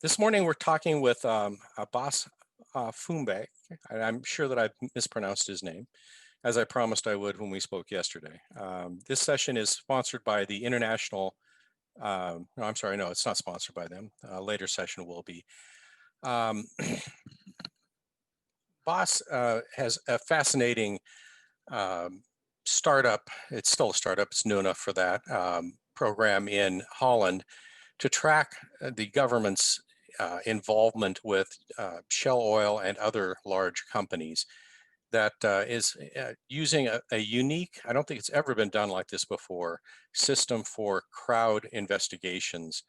This morning we're talking with Bas van Beek, and I'm sure that I've mispronounced his name, as I promised I would when we spoke yesterday. This session is sponsored by the International, no, I'm sorry, no, it's not sponsored by them. A later session will be. Bas has a fascinating startup, it's still a startup, it's new enough for that, program in Holland to track the government's involvement with Shell Oil and other large companies that is using a unique, I don't think it's ever been done like this before, system for crowd investigations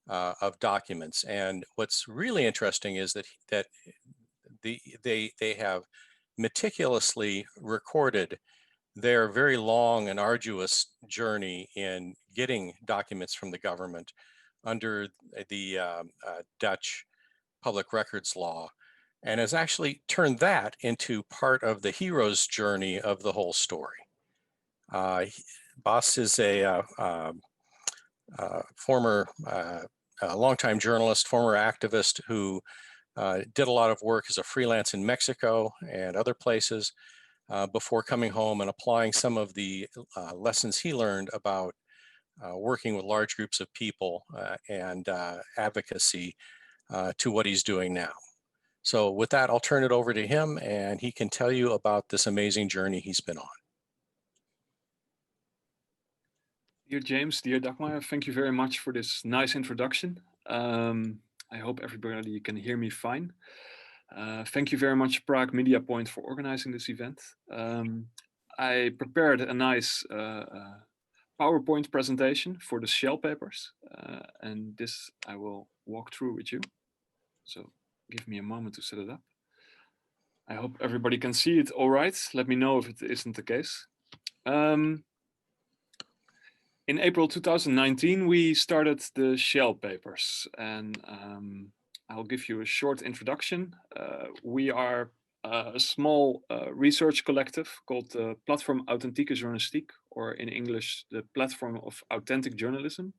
of documents. And what's really interesting is that they have meticulously recorded their very long and arduous journey in getting documents from the government under the Dutch public records law, and has actually turned that into part of the hero's journey of the whole story. Bas is a former, longtime journalist, former activist who did a lot of work as a freelance in Mexico and other places before coming home and applying some of the lessons he learned about working with large groups of people and advocacy to what he's doing now. So with that, I'll turn it over to him and he can tell you about this amazing journey he's been on. Dear James, dear Dagmar, thank you very much for this nice introduction. I hope everybody can hear me fine. Thank you very much, Prague Media Point, for organizing this event. I prepared a nice PowerPoint presentation for the Shell papers, and this I will walk through with you. So give me a moment to set it up. I hope everybody can see it all right. Let me know if it isn't the case. In April 2019, we started the Shell papers, and I'll give you a short introduction. We are a small research collective called the Platform Authentieke Journalistiek, or in English, the Platform of Authentic Journalism.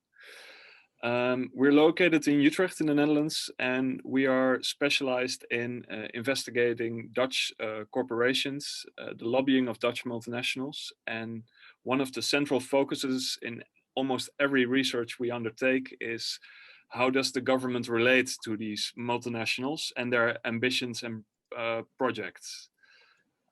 We're located in Utrecht in the Netherlands, and we are specialized in investigating Dutch corporations, the lobbying of Dutch multinationals, and one of the central focuses in almost every research we undertake is how does the government relate to these multinationals and their ambitions and projects.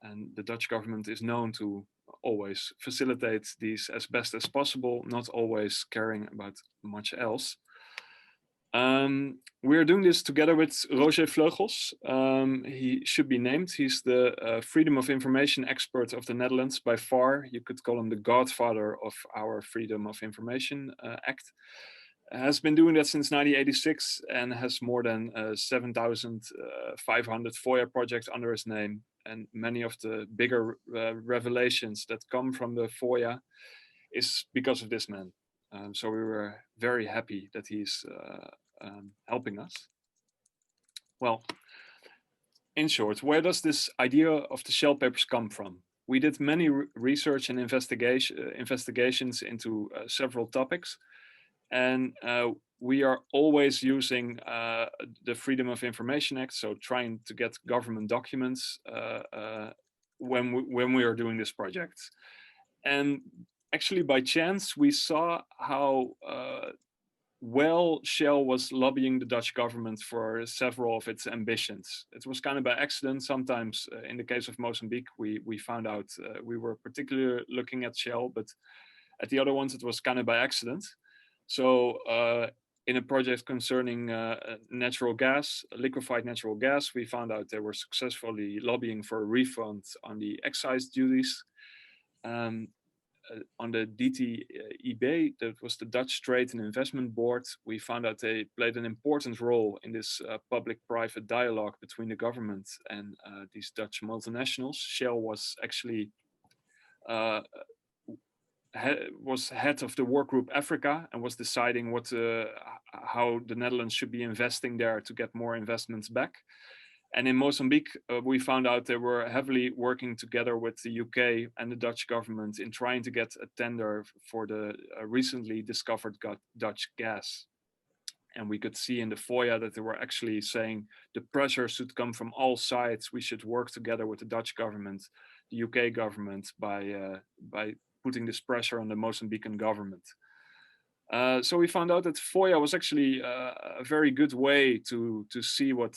And the Dutch government is known to always facilitate these as best as possible, not always caring about much else. We're doing this together with Roger Vleugels. He should be named. He's the Freedom of Information expert of the Netherlands by far. You could call him the godfather of our Freedom of Information Act. Has been doing that since 1986 and has more than 7,500 FOIA projects under his name. And many of the bigger revelations that come from the FOIA is because of this man. So we were very happy that he's helping us. Well, in short, where does this idea of the Shell papers come from? We did many research and investigations into several topics. And we are always using the Freedom of Information Act, so trying to get government documents when we are doing this project. And actually, by chance, we saw how well Shell was lobbying the Dutch government for several of its ambitions. It was kind of by accident. Sometimes, in the case of Mozambique, we found out we were particularly looking at Shell, but at the other ones, it was kind of by accident. So in a project concerning natural gas, liquefied natural gas, we found out they were successfully lobbying for a refund on the excise duties. On the DTIB, that was the Dutch Trade and Investment Board, we found out they played an important role in this public-private dialogue between the government and these Dutch multinationals. Shell was actually was head of the work group Africa and was deciding how the Netherlands should be investing there to get more investments back. And in Mozambique, we found out they were heavily working together with the UK and the Dutch government in trying to get a tender for the recently discovered Dutch gas. And we could see in the FOIA that they were actually saying the pressure should come from all sides. We should work together with the Dutch government, the UK government, by putting this pressure on the Mozambican government. So we found out that FOIA was actually a very good way to see what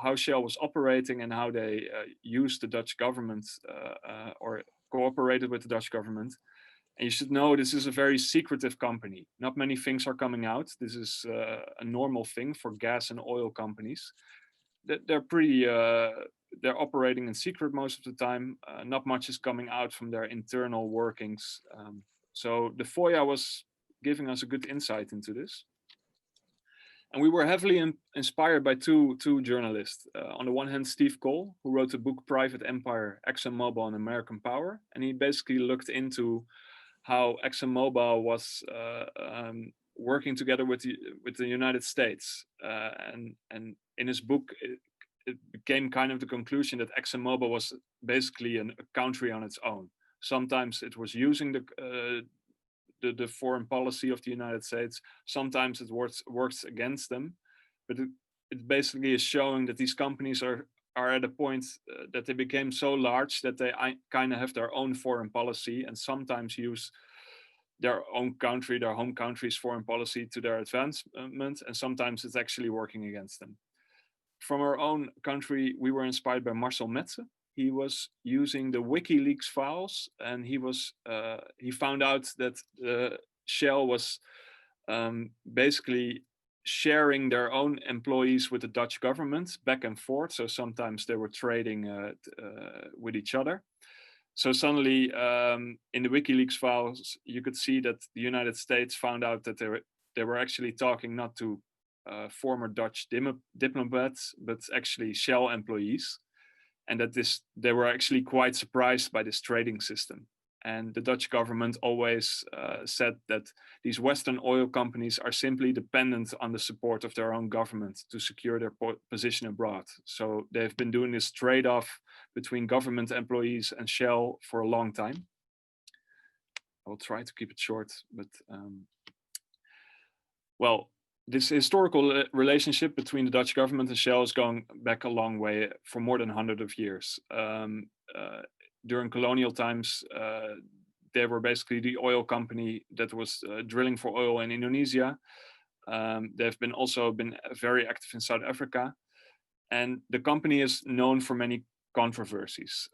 how Shell was operating and how they used the Dutch government or cooperated with the Dutch government. And you should know this is a very secretive company. Not many things are coming out. This is a normal thing for gas and oil companies. They're pretty, they're operating in secret most of the time. Not much is coming out from their internal workings. So the FOIA was giving us a good insight into this. And we were heavily inspired by two journalists. On the one hand, Steve Cole, who wrote the book Private Empire, ExxonMobil and American Power. And he basically looked into how ExxonMobil was working together with the United States. And in his book, it became kind of the conclusion that ExxonMobil was basically a country on its own. Sometimes it was using the foreign policy of the United States. Sometimes it works against them, but it basically is showing that these companies are at a point that they became so large that they kind of have their own foreign policy and sometimes use their own country, their home country's foreign policy to their advancement, and sometimes it's actually working against them. From our own country, we were inspired by Marcel Metze. He was using the WikiLeaks files, and he found out that Shell was basically sharing their own employees with the Dutch government back and forth. So sometimes they were trading with each other. So suddenly, in the WikiLeaks files, you could see that the United States found out that they were actually talking not to former Dutch diplomats, but actually Shell employees. And that they were actually quite surprised by this trading system. And the Dutch government always said that these Western oil companies are simply dependent on the support of their own government to secure their position abroad. So they've been doing this trade-off between government employees and Shell for a long time. I will try to keep it short, but well, this historical relationship between the Dutch government and Shell is going back a long way for more than 100 years. During colonial times, they were basically the oil company that was drilling for oil in Indonesia. They've also been very active in South Africa. And the company is known for many controversies.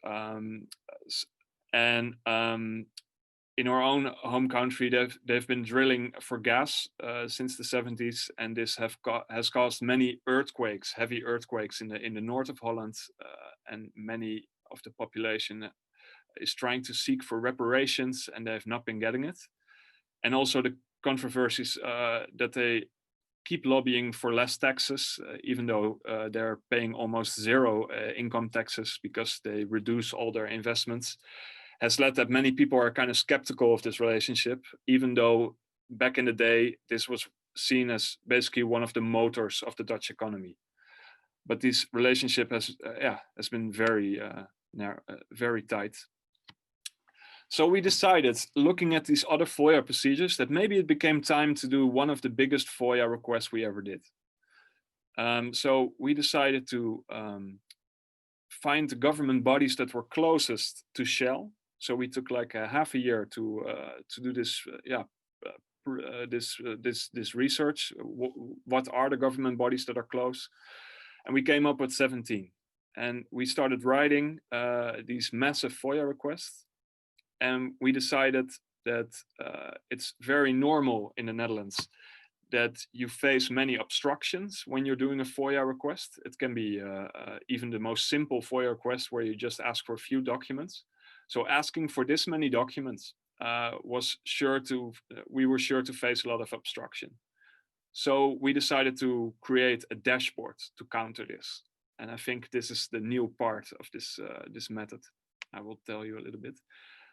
In our own home country, they've been drilling for gas since the 70s, and this has caused many earthquakes, heavy earthquakes in the north of Holland, and many of the population is trying to seek for reparations, and they have not been getting it. And also the controversies that they keep lobbying for less taxes, even though they're paying almost zero income taxes because they reduce all their investments, has led that many people are kind of skeptical of this relationship, even though back in the day, this was seen as basically one of the motors of the Dutch economy. But this relationship has been very tight. So we decided, looking at these other FOIA procedures, that maybe it became time to do one of the biggest FOIA requests we ever did. So we decided to find the government bodies that were closest to Shell. So we took like a half a year to do this, this research. What are the government bodies that are close? And we came up with 17. And we started writing these massive FOIA requests. And we decided that it's very normal in the Netherlands that you face many obstructions when you're doing a FOIA request. It can be even the most simple FOIA request where you just ask for a few documents. So asking for this many documents we were sure to face a lot of obstruction. So we decided to create a dashboard to counter this. And I think this is the new part of this method. I will tell you a little bit.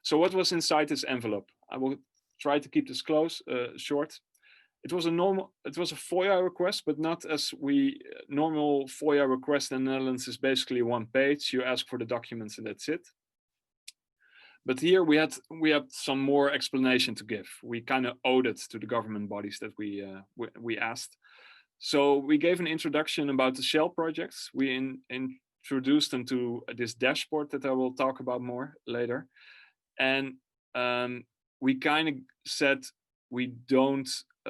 So what was inside this envelope? I will try to keep this short. It was a FOIA request, but not as normal FOIA request in the Netherlands is basically one page. You ask for the documents and that's it. But here we had some more explanation to give. We kind of owed it to the government bodies that we asked. So we gave an introduction about the Shell projects. We introduced them to this dashboard that I will talk about more later. And we kind of said we don't,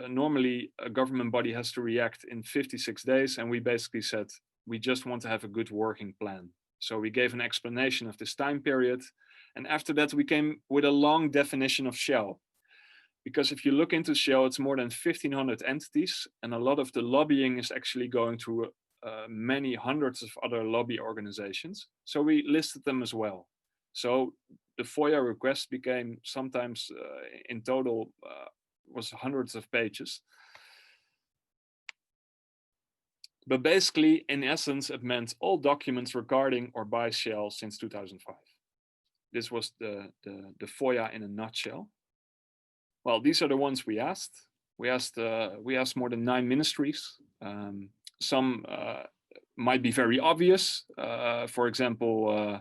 normally a government body has to react in 56 days. And we basically said, we just want to have a good working plan. So we gave an explanation of this time period. And after that, we came with a long definition of Shell. Because if you look into Shell, it's more than 1,500 entities. And a lot of the lobbying is actually going through many hundreds of other lobby organizations. So we listed them as well. So the FOIA request became sometimes in total was hundreds of pages. But basically, in essence, it meant all documents regarding or by Shell since 2005. This was the FOIA in a nutshell. Well, these are the ones we asked. We asked more than 9 ministries. Some might be very obvious. For example,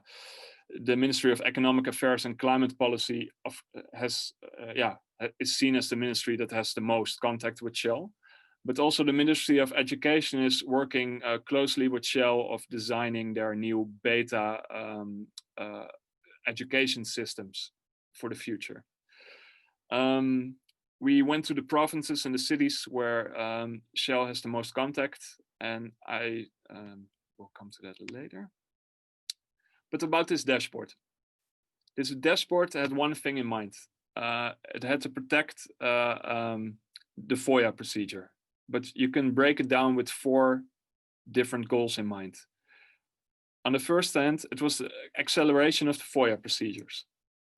the Ministry of Economic Affairs and Climate Policy is seen as the ministry that has the most contact with Shell. But also the Ministry of Education is working closely with Shell of designing their new beta education systems for the future. We went to the provinces and the cities where Shell has the most contact, and I will come to that later. But about this dashboard. This dashboard had one thing in mind. It had to protect the FOIA procedure, but you can break it down with 4 different goals in mind. On the first hand, it was the acceleration of the FOIA procedures,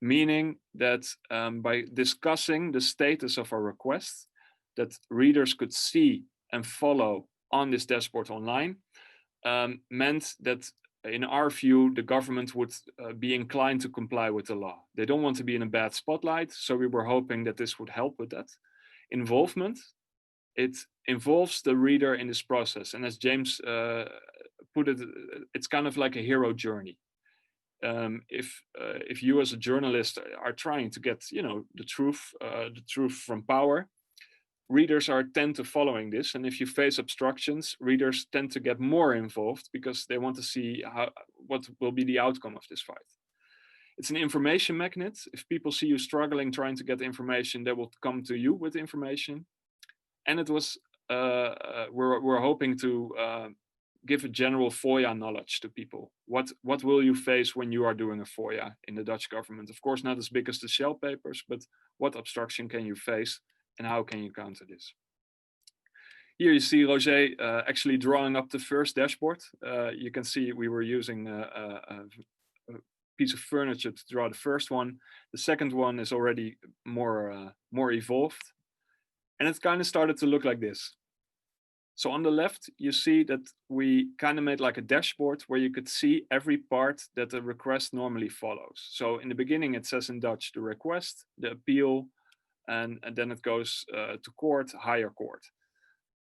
meaning that by discussing the status of our request, that readers could see and follow on this dashboard online, meant that in our view, the government would be inclined to comply with the law. They don't want to be in a bad spotlight, so we were hoping that this would help with that. Involvement, it involves the reader in this process. And as James put it, it's kind of like a hero journey. If you as a journalist are trying to get, the truth from power, readers tend to following this, and if you face obstructions, readers tend to get more involved because they want to see what will be the outcome of this fight. It's an information magnet. If people see you struggling trying to get information, they will come to you with information. And it was we're hoping to give a general FOIA knowledge to people. What will you face when you are doing a FOIA in the Dutch government? Of course, not as big as the Shell papers, but what obstruction can you face? And how can you counter this? Here you see Roger actually drawing up the first dashboard. You can see we were using a piece of furniture to draw the first one. The second one is already more evolved. And it kind of started to look like this. So on the left, you see that we kind of made like a dashboard where you could see every part that the request normally follows. So in the beginning, it says in Dutch, the request, the appeal, and then it goes to court, higher court.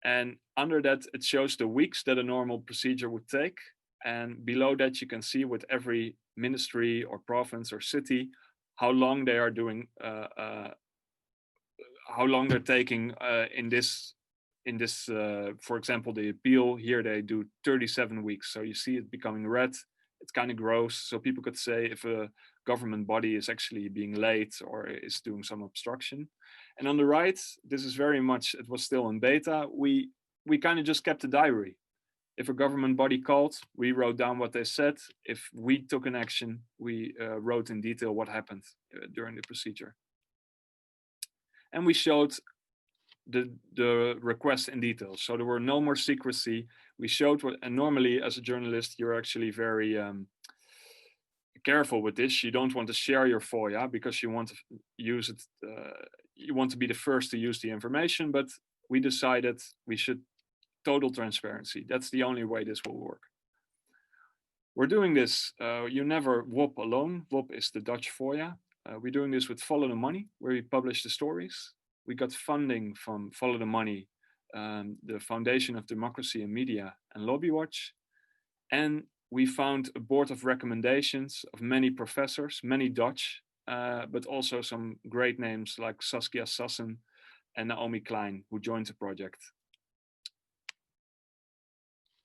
And under that, it shows the weeks that a normal procedure would take. And below that, you can see with every ministry or province or city, how long they are doing, how long they're taking in this, for example, the appeal. Here they do 37 weeks. So you see it becoming red. It kind of grows. So people could say if a government body is actually being late or is doing some obstruction. And on the right, this is very much, it was still in beta. We kind of just kept a diary. If a government body called, we wrote down what they said. If we took an action, we wrote in detail what happened during the procedure. And we showed the request in detail. So there were no more secrecy. We showed what, and normally as a journalist, you're actually very careful with this. You don't want to share your FOIA because you want to use it. You want to be the first to use the information, but we decided we should total transparency. That's the only way this will work. We're doing this. You never WOP alone. WOP is the Dutch FOIA. We're doing this with Follow the Money, where we publish the stories. We got funding from Follow the Money, the Foundation of Democracy and Media, and Lobby Watch. And we found a board of recommendations of many professors, many Dutch, but also some great names like Saskia Sassen and Naomi Klein, who joined the project.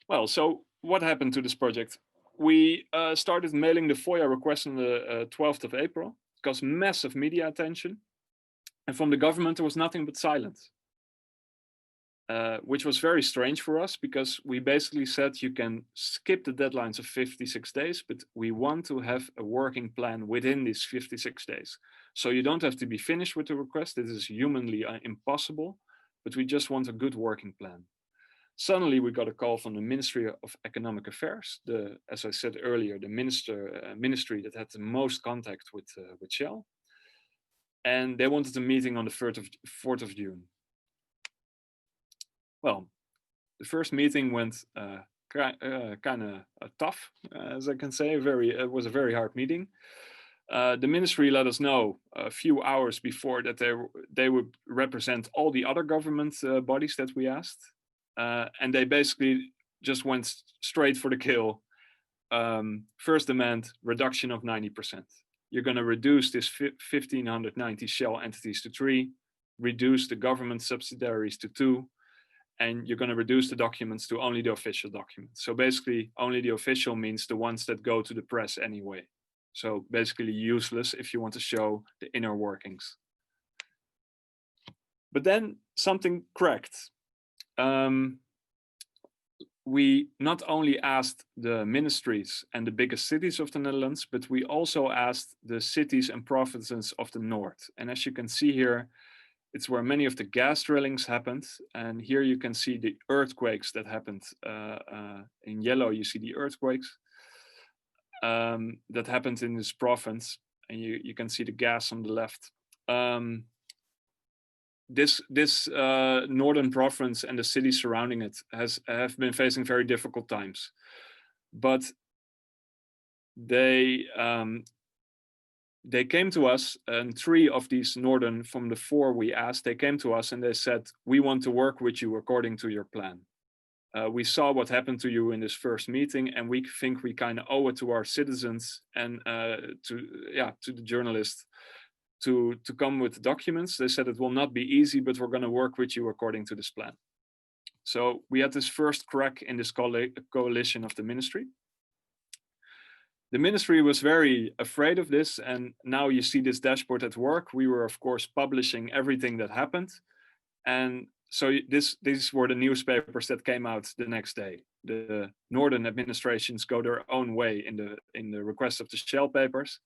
Well, so what happened to this project? We started mailing the FOIA request on the 12th of April. It got massive media attention. And from the government, there was nothing but silence. Which was very strange for us because we basically said you can skip the deadlines of 56 days, but we want to have a working plan within these 56 days. So you don't have to be finished with the request. It is humanly impossible, but we just want a good working plan. Suddenly we got a call from the Ministry of Economic Affairs, as I said earlier, the ministry that had the most contact with Shell. And they wanted a meeting on the 4th of June. Well, the first meeting went kind of tough, as I can say. It was a very hard meeting. The ministry let us know a few hours before that they would represent all the other government bodies that we asked. And they basically just went straight for the kill. First demand, reduction of 90%. You're going to reduce this 1,590 Shell entities to 3, reduce the government subsidiaries to 2, and you're going to reduce the documents to only the official documents. So basically, only the official means the ones that go to the press anyway. So basically useless if you want to show the inner workings. But then something cracked. We not only asked the ministries and the biggest cities of the Netherlands, but we also asked the cities and provinces of the north. And as you can see here, it's where many of the gas drillings happened. And here you can see the earthquakes that happened. In yellow, you see the earthquakes that happened in this province. And you can see the gas on the left. This northern province and the cities surrounding it have been facing very difficult times. But they came to us, and 3 of these northern, from the 4 we asked, they came to us and they said, we want to work with you according to your plan. We saw what happened to you in this first meeting, and we think we kind of owe it to our citizens and to the journalists to come with documents. They said it will not be easy, but we're going to work with you according to this plan. So we had this first crack in this coalition of the ministry. The ministry was very afraid of this, and now you see this dashboard at work. We were, of course, publishing everything that happened. And so these were the newspapers that came out the next day. The northern administrations go their own way in the request of the Shell papers.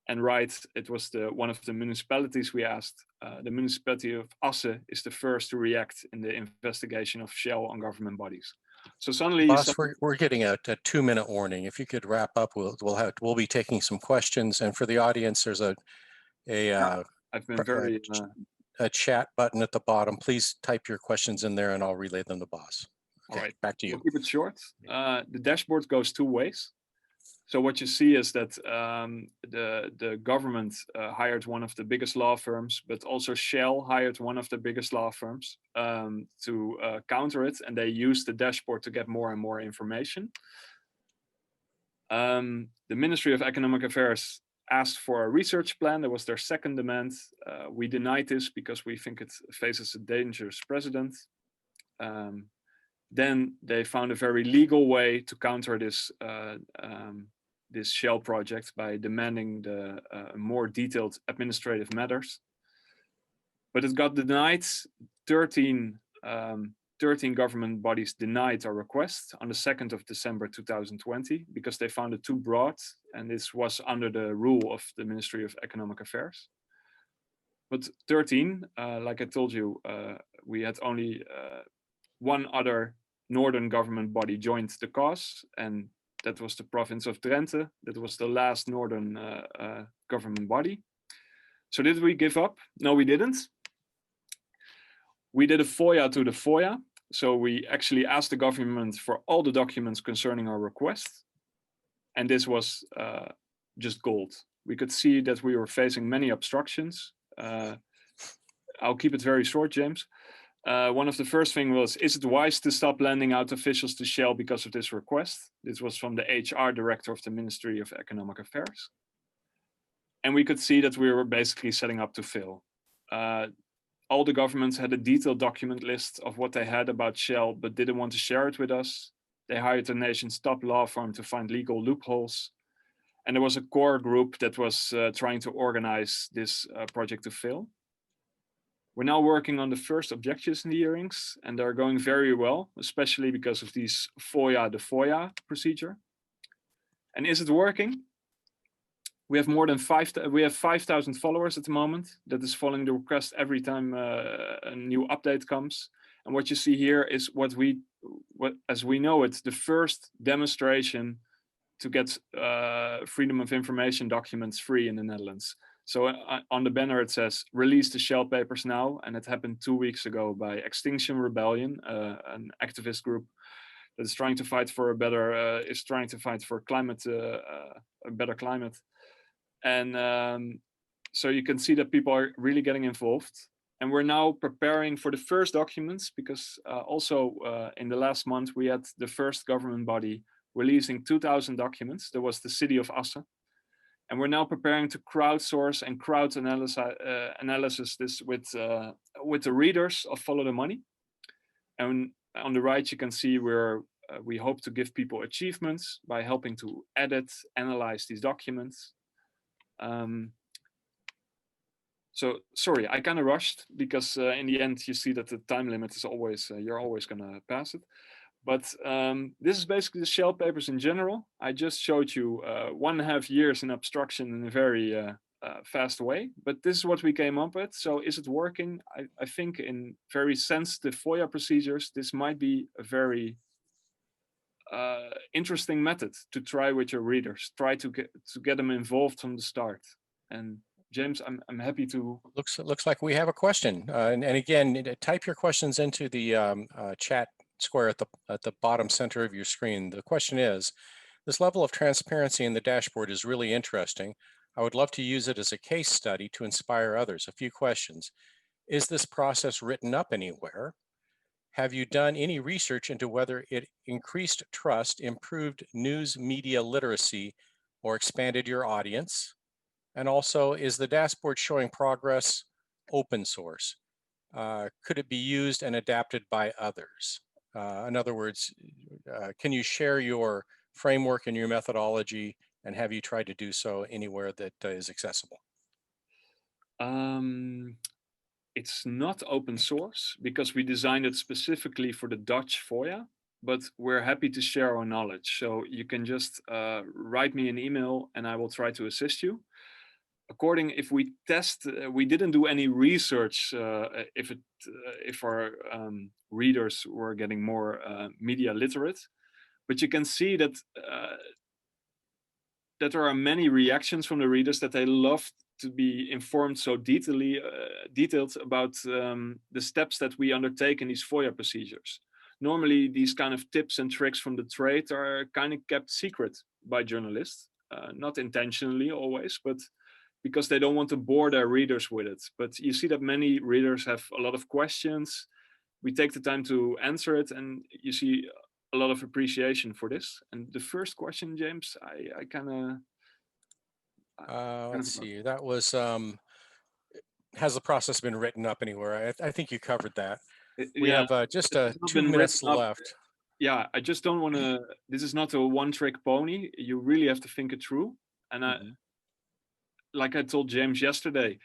And Wright, it was one of the municipalities we asked. The municipality of Asse is the first to react in the investigation of Shell on government bodies. So suddenly, Bas, we're getting a 2-minute warning. If you could wrap up, we'll be taking some questions. And for the audience, there's a chat button at the bottom. Please type your questions in there, and I'll relay them to Bas. Okay, all right, back to you. We'll keep it short. The dashboard goes 2 ways. So what you see is that the government hired one of the biggest law firms, but also Shell hired one of the biggest law firms to counter it, and they used the dashboard to get more and more information. The Ministry of Economic Affairs asked for a research plan. That was their second demand. We denied this because we think it faces a dangerous precedent. Then they found a very legal way to counter this this Shell project by demanding the more detailed administrative matters. But it got denied. 13 government bodies denied our request on the 2nd of December 2020 because they found it too broad, and this was under the rule of the Ministry of Economic Affairs. But 13, like I told you, we had only one other northern government body joined the cause, and that was the province of Drenthe. That was the last northern government body. So did we give up? No, we didn't. We did a FOIA to the FOIA. So we actually asked the government for all the documents concerning our request. And this was just gold. We could see that we were facing many obstructions. I'll keep it very short, James. One of the first things was, is it wise to stop lending out officials to Shell because of this request? This was from the HR director of the Ministry of Economic Affairs. And we could see that we were basically setting up to fail. All the governments had a detailed document list of what they had about Shell, but didn't want to share it with us. They hired the nation's top law firm to find legal loopholes. And there was a core group that was trying to organize this project to fail. We're now working on the first objections in the hearings, and they're going very well, especially because of these the FOIA procedure. And is it working? We have more than 5,000 followers at the moment that is following the request every time a new update comes. And what you see here is what as we know it, the first demonstration to get freedom of information documents free in the Netherlands. So on the banner it says, release the Shell papers now, and it happened 2 weeks ago by Extinction Rebellion, an activist group that is trying to fight for a better, climate, a better climate. And so you can see that people are really getting involved. And we're now preparing for the first documents because also in the last month we had the first government body releasing 2,000 documents. There was the city of Assen. And we're now preparing to crowdsource and crowd analysis this with the readers of Follow the Money. And on the right, you can see where we hope to give people achievements by helping to edit, analyze these documents. So sorry, I kind of rushed because in the end, you see that the time limit is always, you're always gonna pass it. But this is basically the Shell papers in general. I just showed you 1.5 years in abstraction in a very fast way, but this is what we came up with. So is it working? I think in very sensitive FOIA procedures, this might be a very interesting method to try with your readers. Try to get them involved from the start. And James, I'm happy to. Looks like we have a question. And again, type your questions into the chat square at the bottom center of your screen. The question is, this level of transparency in the dashboard is really interesting. I would love to use it as a case study to inspire others. A few questions. Is this process written up anywhere? Have you done any research into whether it increased trust, improved news media literacy, or expanded your audience? And also, is the dashboard showing progress open source? Could it be used and adapted by others? In other words, can you share your framework and your methodology, and have you tried to do so anywhere that is accessible? It's not open source because we designed it specifically for the Dutch FOIA, but we're happy to share our knowledge. So you can just write me an email and I will try to assist you. If we test, we didn't do any research if our readers were getting more media literate, but you can see that that there are many reactions from the readers that they love to be informed so detailed about the steps that we undertake in these FOIA procedures. Normally, these kind of tips and tricks from the trade are kind of kept secret by journalists, not intentionally always, but because they don't want to bore their readers with it. But you see that many readers have a lot of questions. We take the time to answer it, and you see a lot of appreciation for this. And the first question, James, I kind of... let's see, that was, has the process been written up anywhere? I think you covered that. We have just 2 minutes left. Yeah, I just don't want to, this is not a one-trick pony. You really have to think it through. And like I told James yesterday,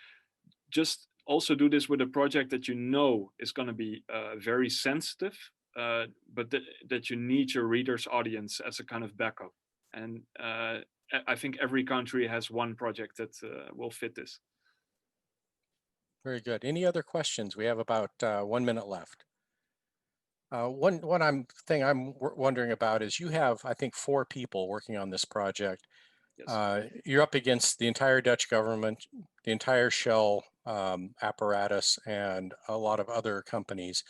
just also do this with a project that you know is going to be very sensitive, but that you need your readers' audience as a kind of backup. And I think every country has one project that will fit this. Very good. Any other questions? We have about 1 minute left. One thing I'm wondering about is you have, I think, 4 people working on this project. Yes. You're up against the entire Dutch government, the entire Shell apparatus, and a lot of other companies.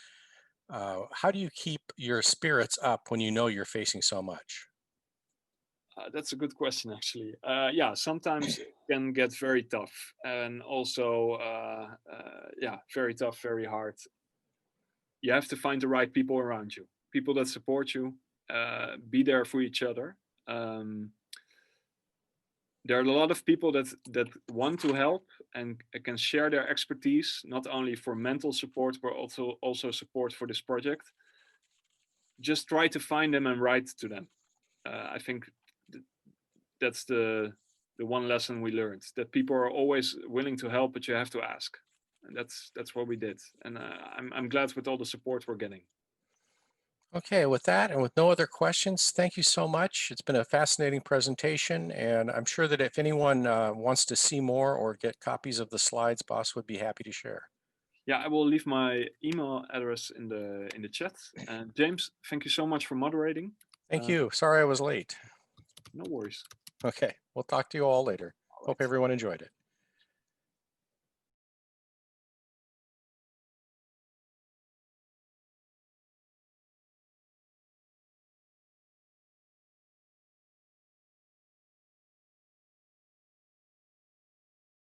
How do you keep your spirits up when you know you're facing so much? That's a good question, actually. Yeah, sometimes it can get very tough, and also, yeah, very tough, very hard. You have to find the right people around you, people that support you, be there for each other. There are a lot of people that want to help and can share their expertise, not only for mental support, but also support for this project. just try to find them and write to them. I think that's the one lesson we learned, that people are always willing to help, but you have to ask. And that's what we did. And I'm glad with all the support we're getting. Okay, with that and with no other questions, thank you so much. It's been a fascinating presentation, and I'm sure that if anyone wants to see more or get copies of the slides, Bas would be happy to share. Yeah, I will leave my email address in the chat. And James, thank you so much for moderating. Thank you. Sorry I was late. No worries. Okay, we'll talk to you all later. All right. Hope everyone enjoyed it.